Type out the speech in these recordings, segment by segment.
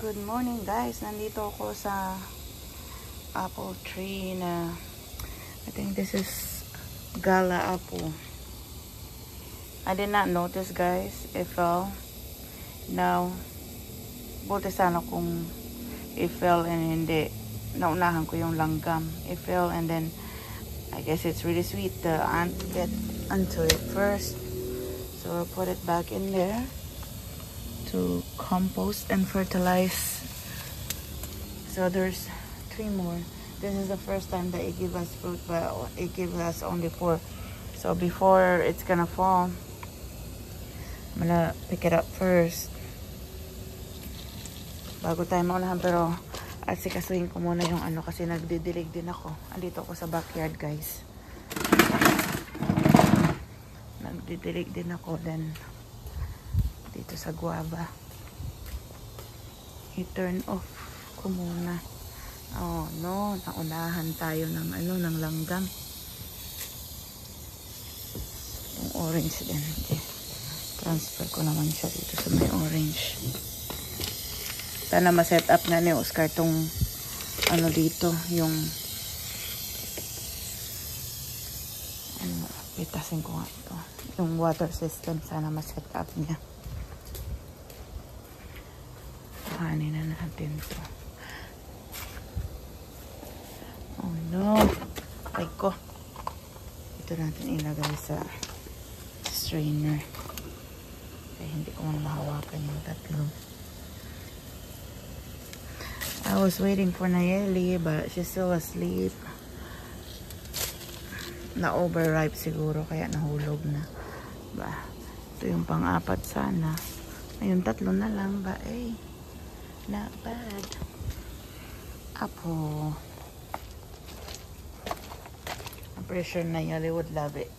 Good morning guys, nandito ako sa apple tree na I think this is gala apple. I did not notice guys, it fell. Now, buti sana kung it fell and hindi naunahan ko yung langgam. It fell and then I guess it's really sweet. The ant get onto it first, so I'll put it back in there to compost and fertilize. So there's 3 more. This is the first time that it gives us fruit, but it gives us only 4. So before it's gonna fall, I'm gonna pick it up first bago tayo maunahan. Pero at sikasuhin ko muna yung ano kasi nagdidilig din ako. Andito ako sa backyard guys, nagdidilig din ako. Then dito sa guava, i-turn off ko muna. Oh no, naunahan tayo ng ano, ng langgam. Yung orange din. Okay. Transfer ko naman siya dito sa may orange. Sana ma-set up nga ni Oscar tong ano dito, yung ano, pitasin ko nga ito, yung water system. Sana ma-set up niya. Kuhanin na natin ito. Oh no, ay ko, ito natin ilagay sa strainer kaya hindi ko man mahawakan yung tatlo. I was waiting for Nayeli but she's still asleep. Na overripe siguro kaya nahulog na ba. Ito yung pang-4 sana. Ayun, 3 na lang ba eh. Not bad. Apple. I'm pretty sure Nayeli would love it.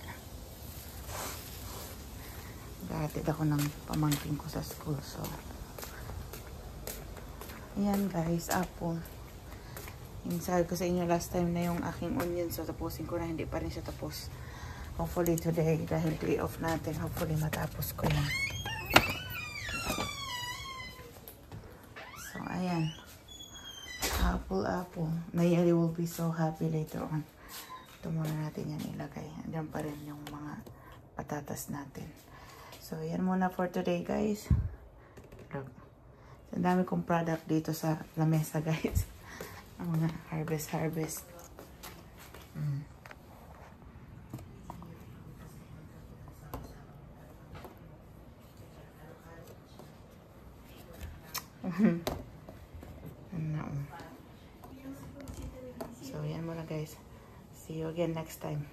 Gahatid ako ng pamangkin ko sa school, so ayan guys, apple. Yung sabi ko sa inyo last time na yung aking onion, so tapusin ko na, hindi pa rin siya tapos. Hopefully today, dahil day off natin, hopefully matapos ko yan. So ayan, apple. Nayeli will be so happy later on. Ito muna natin yan ilagay. Andiyan pa rin yung mga patatas natin. So yan muna for today guys. Look, ang dami kong product dito sa lamesa guys. Ang mga harvest. So yan muna guys. See you again next time.